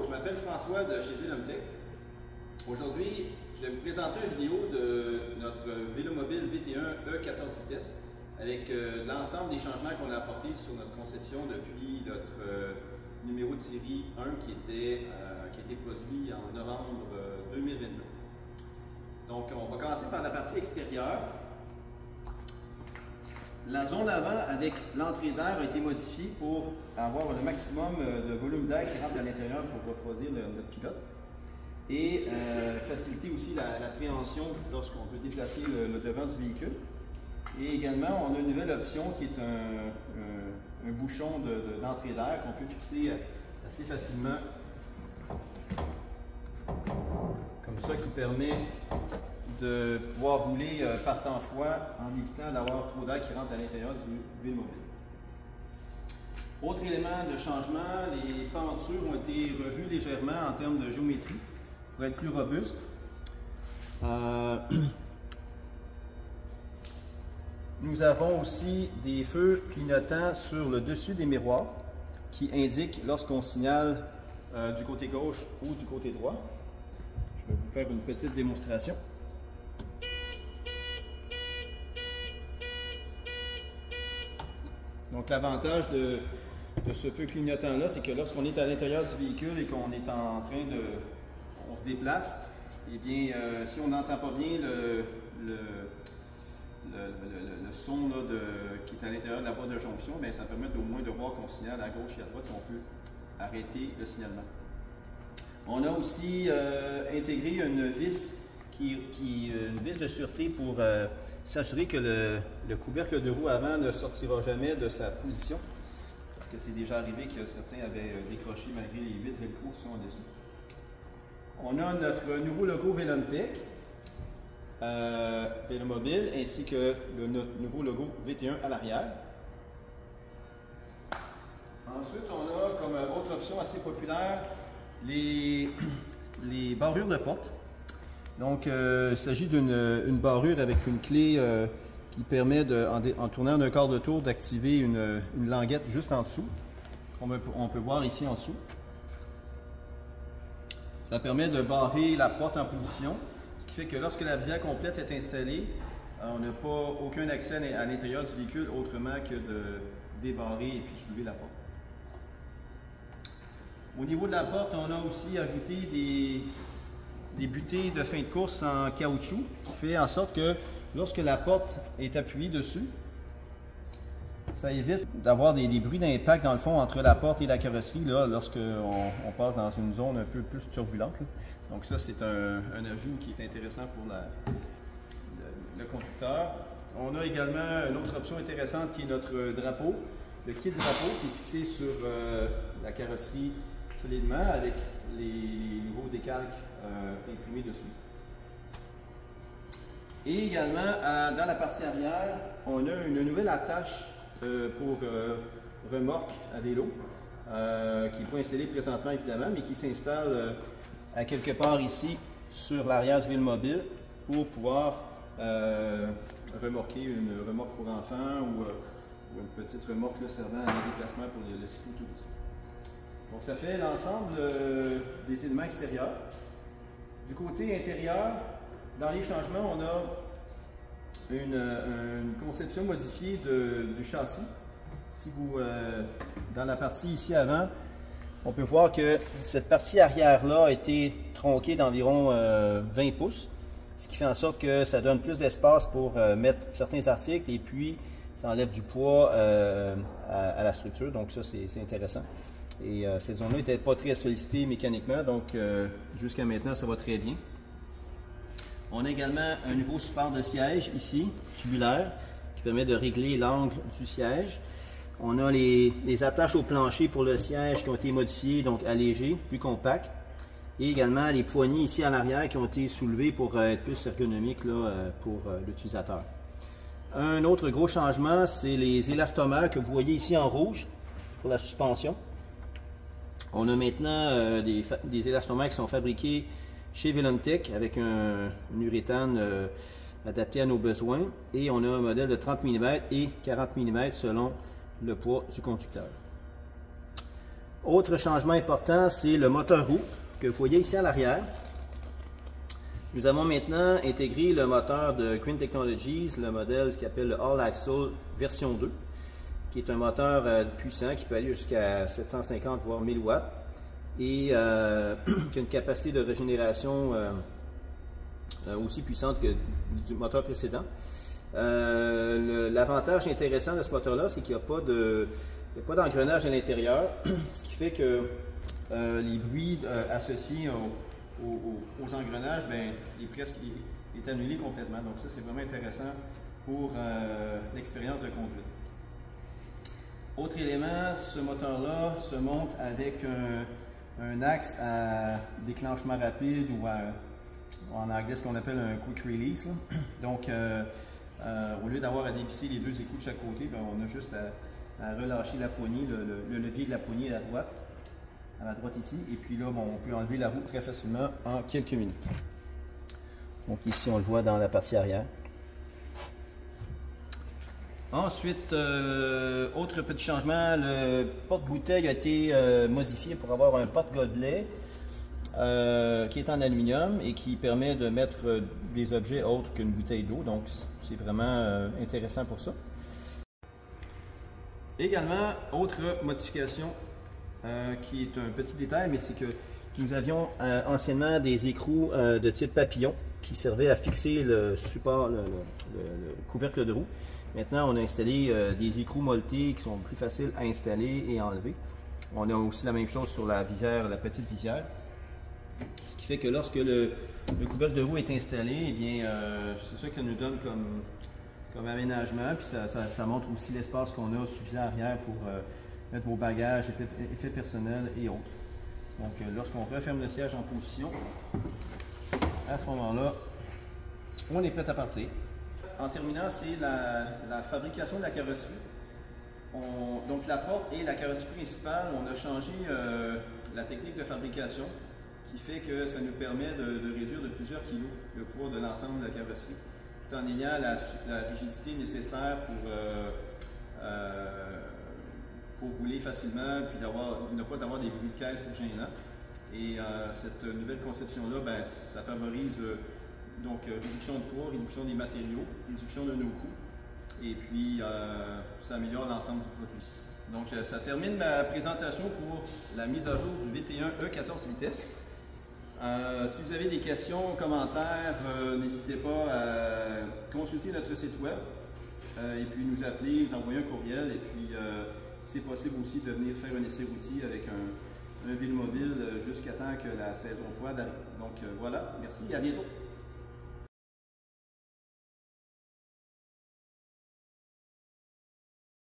je m'appelle François de chez Vélomtech. Aujourd'hui, je vais vous présenter une vidéo de notre Vélomobile VT1 E14 vitesses avec l'ensemble des changements qu'on a apportés sur notre conception depuis notre numéro de série 1 qui a été produit en novembre 2022. Donc, on va commencer par la partie extérieure. La zone avant avec l'entrée d'air a été modifiée pour avoir le maximum de volume d'air qui rentre à l'intérieur pour refroidir notre pilote et faciliter aussi la préhension lorsqu'on veut déplacer le devant du véhicule. Et également, on a une nouvelle option qui est un bouchon d'entrée d'air qu'on peut fixer assez facilement, comme ça, qui permet de pouvoir rouler par temps froid en évitant d'avoir trop d'air qui rentre à l'intérieur du Vélomobile. Autre élément de changement, les pentures ont été revues légèrement en termes de géométrie pour être plus robustes. Nous avons aussi des feux clignotants sur le dessus des miroirs qui indiquent lorsqu'on signale du côté gauche ou du côté droit. Je vais vous faire une petite démonstration. Donc l'avantage de ce feu clignotant-là, c'est que lorsqu'on est à l'intérieur du véhicule et qu'on est en train on se déplace, eh bien, si on n'entend pas bien le son là, qui est à l'intérieur de la boîte de jonction, bien, ça permet au moins de voir qu'on signale à gauche et à droite, qu'on peut arrêter le signalement. On a aussi intégré une vis une vis de sûreté pour s'assurer que le couvercle de roue avant ne sortira jamais de sa position. Parce que c'est déjà arrivé que certains avaient décroché malgré les vitres et le coup sont en dessous. On a notre nouveau logo Vélomtech, Vélomobile, ainsi que notre nouveau logo VT1 à l'arrière. Ensuite, on a comme autre option assez populaire les barrures de porte. Donc, il s'agit d'une barrure avec une clé qui permet, en tournant d'un quart de tour, d'activer une languette juste en dessous. On peut voir ici en dessous. Ça permet de barrer la porte en position, ce qui fait que lorsque la visière complète est installée, on n'a pas aucun accès à l'intérieur du véhicule autrement que de débarrer et puis soulever la porte. Au niveau de la porte, on a aussi ajouté des butées de fin de course en caoutchouc qui fait en sorte que lorsque la porte est appuyée dessus, ça évite d'avoir des bruits d'impact dans le fond entre la porte et la carrosserie lorsqu'on passe dans une zone un peu plus turbulente. Donc ça, c'est un ajout qui est intéressant pour le conducteur. On a également une autre option intéressante qui est notre drapeau, le kit drapeau qui est fixé sur la carrosserie solidement avec les nouveaux décalques imprimés dessus. Et également, dans la partie arrière, on a une nouvelle attache pour remorque à vélo, qui n'est pas installée présentement évidemment, mais qui s'installe à quelque part ici sur l'arrière du Vélomobile pour pouvoir remorquer une remorque pour enfants ou une petite remorque servant à des déplacements pour le cyclotourisme. Donc ça fait l'ensemble des éléments extérieurs. Du côté intérieur, dans les changements, on a une conception modifiée du châssis. Si vous, dans la partie ici avant, on peut voir que cette partie arrière-là a été tronquée d'environ 20 pouces, ce qui fait en sorte que ça donne plus d'espace pour mettre certains articles et puis ça enlève du poids à la structure, donc ça c'est intéressant. Et cette zone-là n'était pas très sollicitée mécaniquement, donc jusqu'à maintenant ça va très bien. On a également un nouveau support de siège ici, tubulaire, qui permet de régler l'angle du siège. On a les attaches au plancher pour le siège qui ont été modifiées, donc allégées, plus compactes. Et également les poignées ici à l'arrière qui ont été soulevées pour être plus ergonomiques pour l'utilisateur. Un autre gros changement, c'est les élastomères que vous voyez ici en rouge pour la suspension. On a maintenant des élastomères qui sont fabriqués chez Vélomtech avec un uréthane adapté à nos besoins. Et on a un modèle de 30 mm et 40 mm selon le poids du conducteur. Autre changement important, c'est le moteur roue que vous voyez ici à l'arrière. Nous avons maintenant intégré le moteur de Green Technologies, le modèle ce qu'on appelle le All Axle version 2, qui est un moteur puissant qui peut aller jusqu'à 750 voire 1000 watts et qui a une capacité de régénération aussi puissante que du moteur précédent. L'avantage intéressant de ce moteur-là, c'est qu'il n'y a pas d'engrenage à l'intérieur, ce qui fait que les bruits associés aux engrenages, ben, il est annulé complètement. Donc ça, c'est vraiment intéressant pour l'expérience de conduite. Autre élément, ce moteur-là se monte avec un axe à déclenchement rapide ou en anglais ce qu'on appelle un quick release. Là. Donc, au lieu d'avoir à dévisser les deux écrous de chaque côté, ben, on a juste à relâcher la poignée, le levier de la poignée à la droite ici, et puis là, bon, on peut enlever la roue très facilement en quelques minutes. Donc ici, on le voit dans la partie arrière. Ensuite, autre petit changement, le porte-bouteille a été modifié pour avoir un porte-gobelet qui est en aluminium et qui permet de mettre des objets autres qu'une bouteille d'eau. Donc, c'est vraiment intéressant pour ça. Également, autre modification qui est un petit détail, mais c'est que nous avions anciennement des écrous de type papillon qui servaient à fixer le support, le couvercle de roue. Maintenant, on a installé des écrous molletés qui sont plus faciles à installer et à enlever. On a aussi la même chose sur la visière, la petite visière. Ce qui fait que lorsque le couvercle de roue est installé, eh bien, c'est ça que ça nous donne comme aménagement. Puis ça montre aussi l'espace qu'on a suffisant arrière pour mettre vos bagages, effets personnels et autres. Donc, lorsqu'on referme le siège en position, à ce moment-là, on est prêt à partir. En terminant, c'est la fabrication de la carrosserie. Donc, la porte et la carrosserie principale, on a changé la technique de fabrication qui fait que ça nous permet de réduire de plusieurs kilos le poids de l'ensemble de la carrosserie, tout en ayant la rigidité nécessaire pour rouler facilement puis ne pas avoir des bruits de caisse gênants. Et cette nouvelle conception-là, ben, ça favorise donc réduction de poids, réduction des matériaux, réduction de nos coûts, et puis ça améliore l'ensemble du produit. Donc ça termine ma présentation pour la mise à jour du VT1 E14 vitesses. Si vous avez des questions, commentaires, n'hésitez pas à consulter notre site web et puis nous appeler, nous envoyer un courriel, et puis c'est possible aussi de venir faire un essai routier avec un vélo mobile jusqu'à temps que la saison froide arrive. Donc voilà, merci et à bientôt.